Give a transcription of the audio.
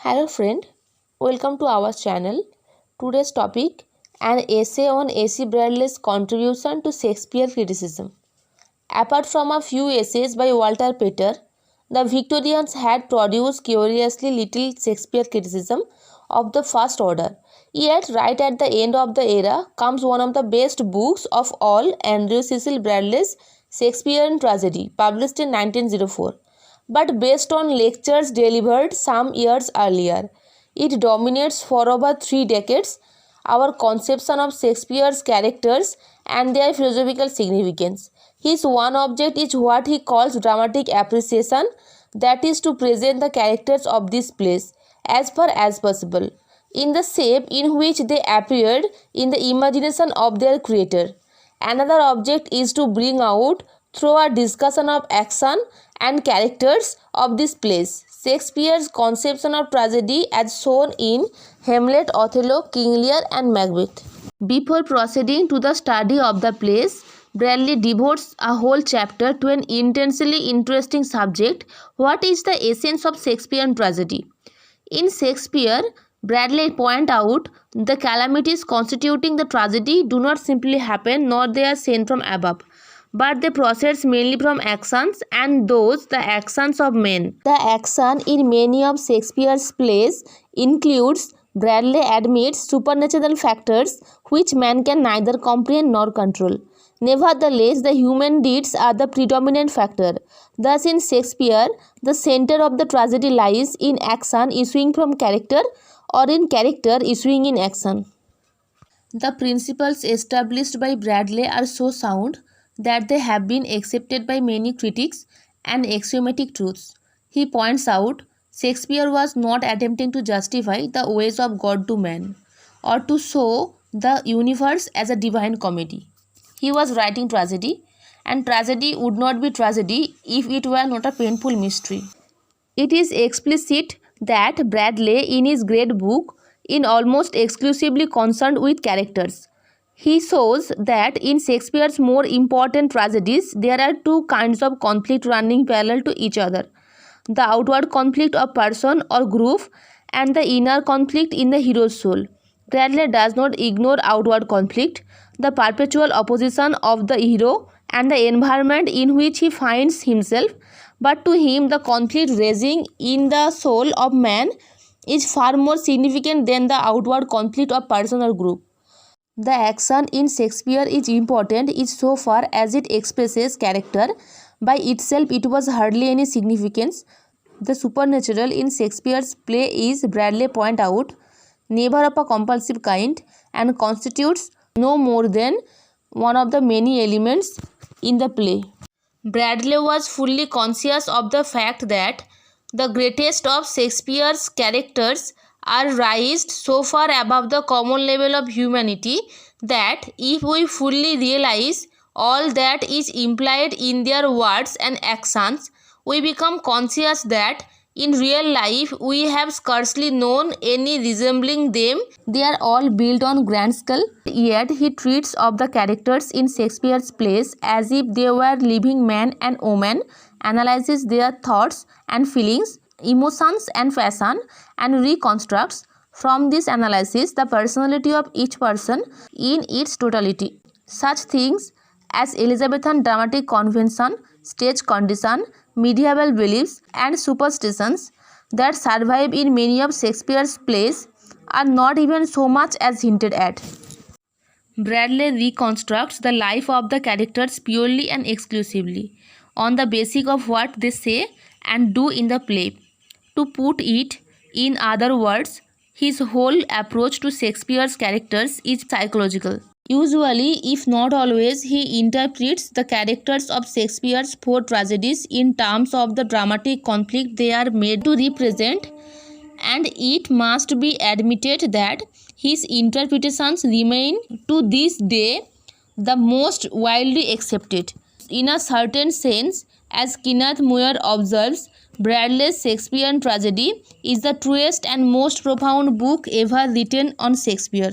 Hello friend, welcome to our channel. Today's topic, an essay on A.C. Bradley's contribution to Shakespeare criticism. Apart from a few essays by Walter Pater, the Victorians had produced curiously little Shakespeare criticism of the first order. Yet right at the end of the era comes one of the best books of all, Andrew Cecil Bradley's Shakespearean Tragedy, published in 1904. But based on lectures delivered some years earlier. It dominates for over 3 decades our conception of Shakespeare's characters and their philosophical significance. His one object is what he calls dramatic appreciation, that is to present the characters of this plays as far as possible, in the shape in which they appeared in the imagination of their creator. Another object is to bring out, through a discussion of action and characters of this plays, Shakespeare's conception of tragedy as shown in Hamlet, Othello, King Lear and Macbeth. Before proceeding to the study of the plays, Bradley devotes a whole chapter to an intensely interesting subject: what is the essence of Shakespearean tragedy? In Shakespeare, Bradley points out the calamities constituting the tragedy do not simply happen, nor they are sent from above, but they proceed mainly from actions, and those the actions of men. The action in many of Shakespeare's plays includes, Bradley admits, supernatural factors which man can neither comprehend nor control. Nevertheless, the human deeds are the predominant factor. Thus, in Shakespeare, the center of the tragedy lies in action issuing from character, or in character issuing in action. The principles established by Bradley are so sound that they have been accepted by many critics and axiomatic truths. He points out, Shakespeare was not attempting to justify the ways of God to man, or to show the universe as a divine comedy. He was writing tragedy, and tragedy would not be tragedy if it were not a painful mystery. It is explicit that Bradley, in his great book, is almost exclusively concerned with characters. He shows that in Shakespeare's more important tragedies, there are two kinds of conflict running parallel to each other: the outward conflict of person or group, and the inner conflict in the hero's soul. Bradley does not ignore outward conflict, the perpetual opposition of the hero and the environment in which he finds himself, but to him the conflict raging in the soul of man is far more significant than the outward conflict of person or group. The action in Shakespeare is important in so far as it expresses character. By itself it was hardly any significance. The supernatural in Shakespeare's play is, Bradley point out, never of a compulsive kind, and constitutes no more than one of the many elements in the play. Bradley was fully conscious of the fact that the greatest of Shakespeare's characters are raised so far above the common level of humanity that if we fully realize all that is implied in their words and actions, we become conscious that in real life we have scarcely known any resembling them. They are all built on grand scale. Yet he treats of the characters in Shakespeare's plays as if they were living man and woman, analyzes their thoughts and feelings, emotions and fashion, and reconstructs from this analysis the personality of each person in its totality. Such things as Elizabethan dramatic convention, stage condition, medieval beliefs and superstitions that survive in many of Shakespeare's plays are not even so much as hinted at. Bradley reconstructs the life of the characters purely and exclusively on the basis of what they say and do in the play. To put it in other words, his whole approach to Shakespeare's characters is psychological. Usually, if not always, he interprets the characters of Shakespeare's 4 tragedies in terms of the dramatic conflict they are made to represent, and it must be admitted that his interpretations remain to this day the most widely accepted. In a certain sense, as Kenneth Muir observes, Bradley's Shakespearean tragedy is the truest and most profound book ever written on Shakespeare.